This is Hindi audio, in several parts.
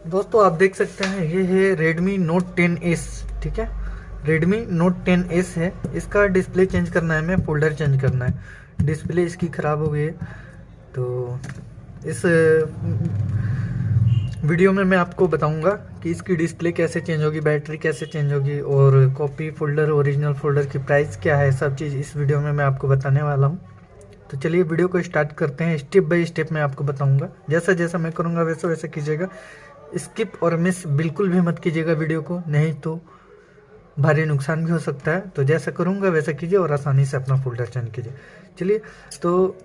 दोस्तों आप देख सकते हैं ये है Redmi Note 10s। ठीक है, Redmi Note 10s है। इसका डिस्प्ले चेंज करना है, हमें फोल्डर चेंज करना है। डिस्प्ले इसकी ख़राब हो गई है, तो इस वीडियो में मैं आपको बताऊंगा कि इसकी डिस्प्ले कैसे चेंज होगी, बैटरी कैसे चेंज होगी, और कॉपी फोल्डर ओरिजिनल फोल्डर की प्राइस क्या है, सब चीज़ इस वीडियो में मैं आपको बताने वाला हूँ। तो चलिए वीडियो को स्टार्ट करते हैं। स्टेप बाय स्टेप मैं आपको बताऊंगा, जैसा जैसा मैं करूंगा वैसा वैसा कीजिएगा। स्किप और मिस बिल्कुल भी मत कीजिएगा वीडियो को, नहीं तो भारी नुकसान भी हो सकता है। तो जैसा करूंगा वैसा कीजिए और आसानी से अपना फोल्डर चेंज कीजिए। चलिए, तो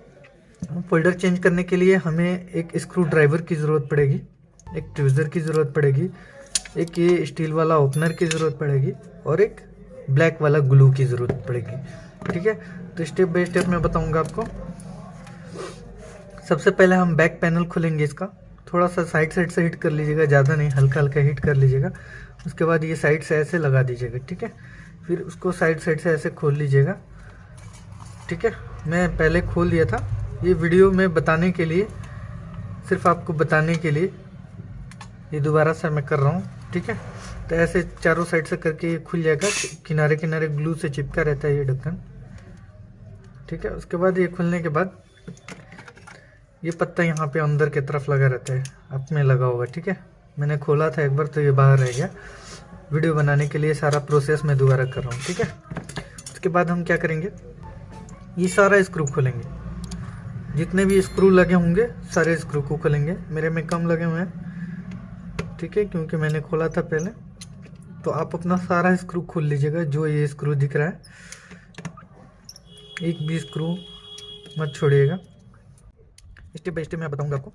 फोल्डर चेंज करने के लिए हमें एक स्क्रू ड्राइवर की ज़रूरत पड़ेगी, एक ट्विज़र की ज़रूरत पड़ेगी, एक ये स्टील वाला ओपनर की ज़रूरत पड़ेगी, और एक ब्लैक वाला ग्लू की ज़रूरत पड़ेगी। ठीक है, तो स्टेप बाय स्टेप मैं बताऊंगा आपको। सबसे पहले हम बैक पैनल खोलेंगे इसका। थोड़ा सा साइड साइड से हिट कर लीजिएगा, ज़्यादा नहीं, हल्का हल्का हिट कर लीजिएगा। उसके बाद ये साइड से ऐसे लगा दीजिएगा। ठीक है, फिर उसको साइड साइड से ऐसे खोल लीजिएगा। ठीक है, मैं पहले खोल दिया था, ये वीडियो में बताने के लिए, सिर्फ आपको बताने के लिए ये दोबारा से मैं कर रहा हूँ। ठीक है, तो ऐसे चारों साइड से करके ये खुल जाएगा। किनारे किनारे ग्लू से चिपका रहता है ये ढक्कन। ठीक है, उसके बाद ये खुलने के बाद ये पत्ता यहाँ पे अंदर की तरफ लगा रहता है, आप में लगा होगा। ठीक है, मैंने खोला था एक बार तो ये बाहर रह गया। वीडियो बनाने के लिए सारा प्रोसेस मैं दोबारा कर रहा हूँ। ठीक है, उसके बाद हम क्या करेंगे, ये सारा स्क्रू खोलेंगे। जितने भी स्क्रू लगे होंगे सारे स्क्रू को खोलेंगे। मेरे में कम लगे हुए हैं, ठीक है, क्योंकि मैंने खोला था पहले। तो आप अपना सारा स्क्रू खोल लीजिएगा, जो ये स्क्रू दिख रहा है, एक भी स्क्रू मत छोड़िएगा। स्टेप बाय स्टेप मैं बताऊंगा आपको।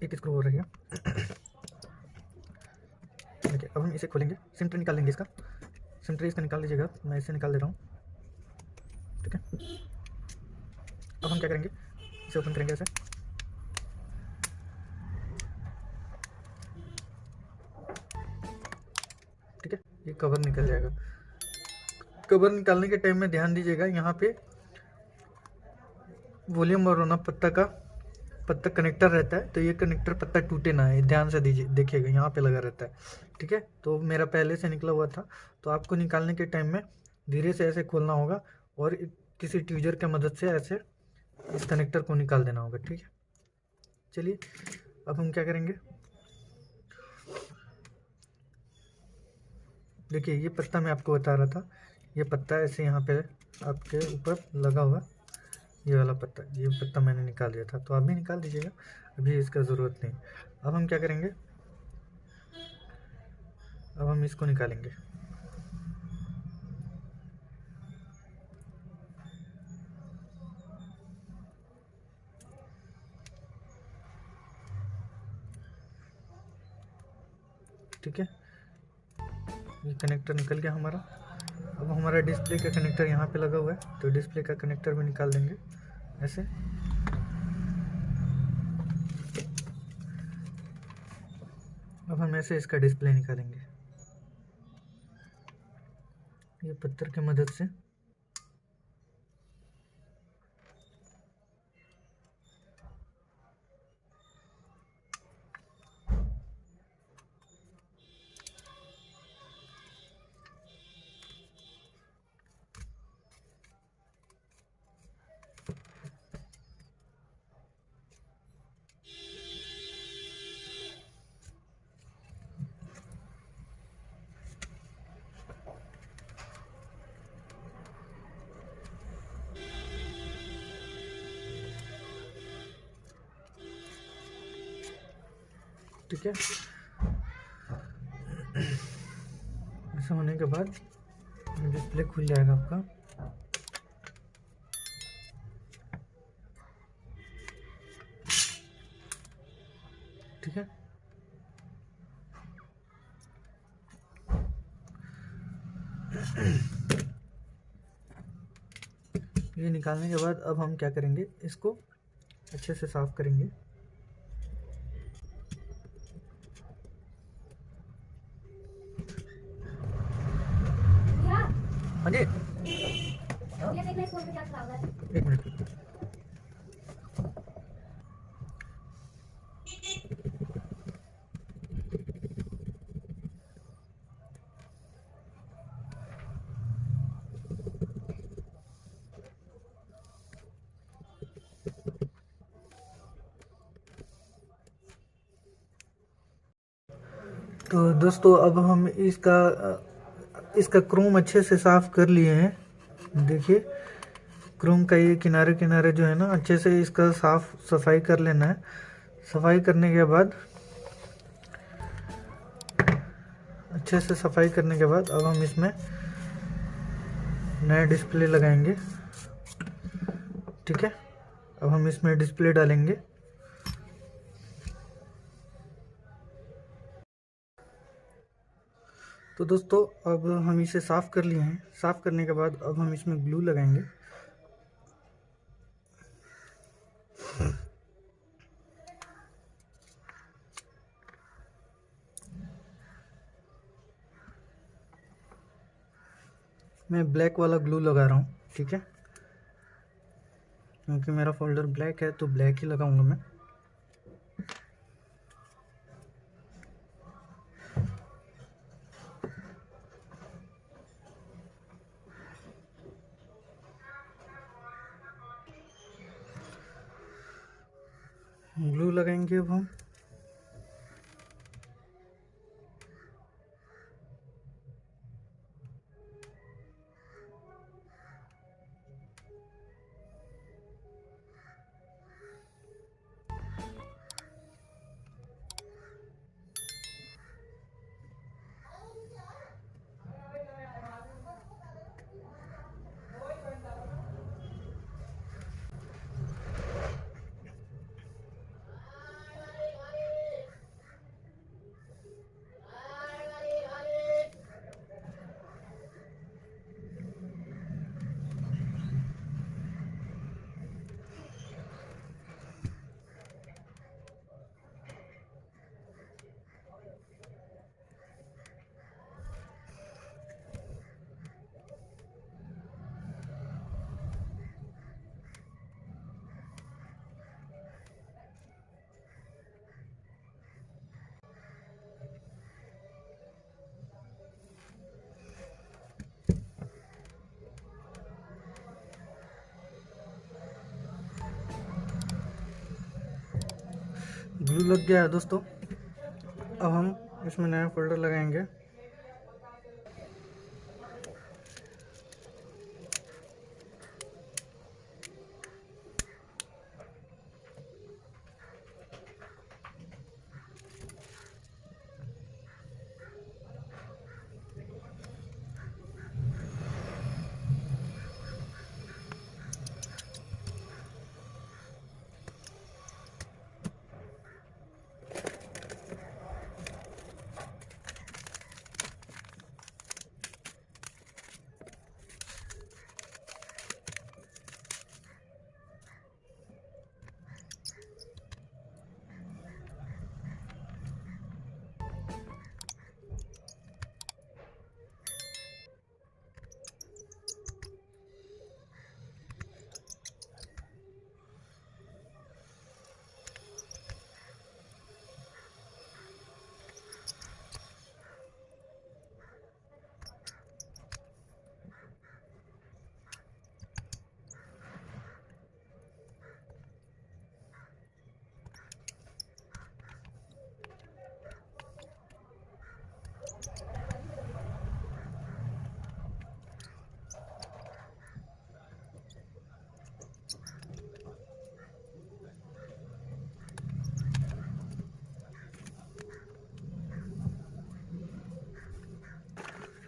एक स्क्रू और रह गया। देखिए, अब हम इसे खोलेंगे, सिम ट्रे निकाल लेंगे इसका। सिम ट्रे इसका निकाल लीजिएगा, मैं इसे निकाल दे रहा हूँ। ठीक है, अब हम क्या करेंगे, इसे ओपन करेंगे ऐसे। ठीक है, ये कवर निकल जाएगा। कवर निकालने के टाइम में ध्यान दीजिएगा, यहाँ पे वॉल्यूम और रोना पत्ता कनेक्टर रहता है, तो ये कनेक्टर पत्ता टूटे ना है, ध्यान से दीजिए, देखिएगा यहाँ पे लगा रहता है। ठीक है, तो मेरा पहले से निकला हुआ था, तो आपको निकालने के टाइम में धीरे से ऐसे खोलना होगा और किसी ट्यूजर की मदद से ऐसे इस कनेक्टर को निकाल देना होगा। ठीक है, चलिए अब हम क्या करेंगे, देखिए ये पत्ता मैं आपको बता रहा था, ये पत्ता ऐसे यहाँ पे आपके ऊपर लगा हुआ, ये वाला पत्ता, ये पत्ता मैंने निकाल दिया था, तो आप भी निकाल दीजिएगा, अभी इसका ज़रूरत नहीं। अब हम क्या करेंगे, अब हम इसको निकालेंगे। ठीक है, ये कनेक्टर निकल गया हमारा। अब हमारा डिस्प्ले का कनेक्टर यहाँ पे लगा हुआ है, तो डिस्प्ले का कनेक्टर भी निकाल देंगे ऐसे। अब हम ऐसे इसका डिस्प्ले निकालेंगे ये पत्थर की मदद से। ठीक है, ऐसा होने के बाद डिस्प्ले खुल जाएगा आपका। ठीक है, ये निकालने के बाद अब हम क्या करेंगे, इसको अच्छे से साफ करेंगे। हाँ जी, एक मिनट। तो दोस्तों अब हम इसका क्रोम अच्छे से साफ कर लिए हैं। देखिए क्रोम का ये किनारे किनारे जो है ना, अच्छे से इसका साफ सफाई कर लेना है। सफाई करने के बाद, अच्छे से सफाई करने के बाद अब हम इसमें नया डिस्प्ले लगाएंगे। ठीक है, अब हम इसमें डिस्प्ले डालेंगे। तो दोस्तों अब हम इसे साफ़ कर लिए हैं। साफ़ करने के बाद अब हम इसमें ग्लू लगाएंगे। मैं ब्लैक वाला ग्लू लगा रहा हूँ। ठीक है, क्योंकि मेरा फोल्डर ब्लैक है तो ब्लैक ही लगाऊंगा मैं। ग्लू लगाएंगे अब हम। ग्लू लग गया है दोस्तों। अब हम इसमें नया फोल्डर लगाएंगे।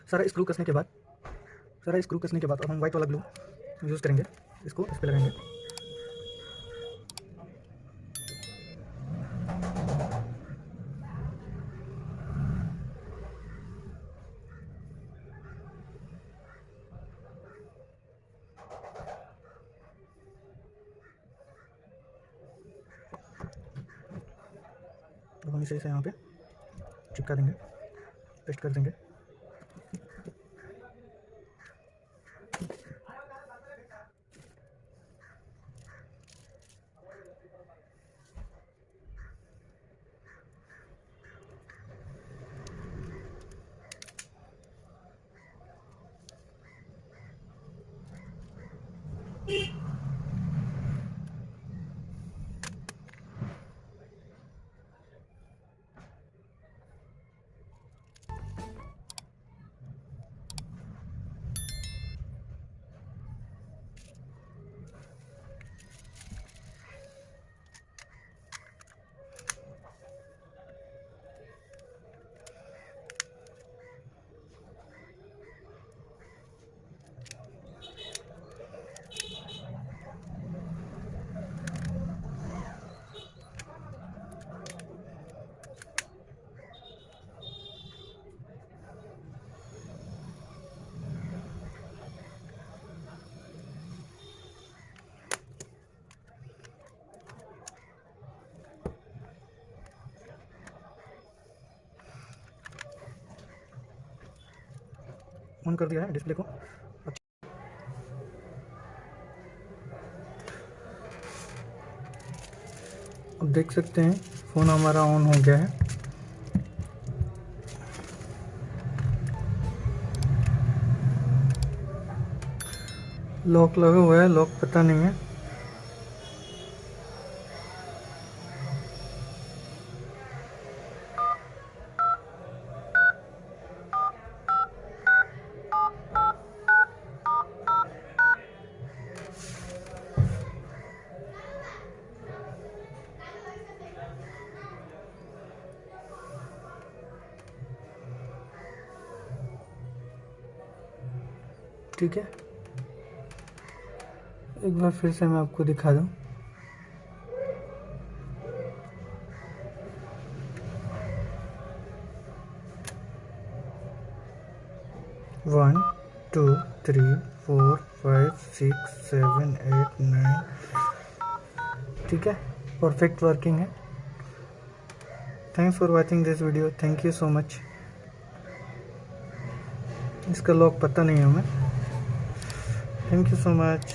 सारा स्क्रू कसने के बाद अब हम वाइट वाला ग्लू यूज़ करेंगे। इसको इस पे लगाएंगे। तो हम इसे यहाँ पे चिपका देंगे, पेस्ट कर देंगे। ऑन कर दिया है डिस्प्ले को। अब देख सकते हैं फ़ोन हमारा ऑन हो गया है। लॉक लगा हुआ है, लॉक पता नहीं है। ठीक है, एक बार फिर से मैं आपको दिखा दूं। वन 2 3 4 5 6 7 8 9। ठीक है, परफेक्ट वर्किंग है। Thanks for watching this video, thank you so much. इसका लॉक पता नहीं है हमें। Thank you so much.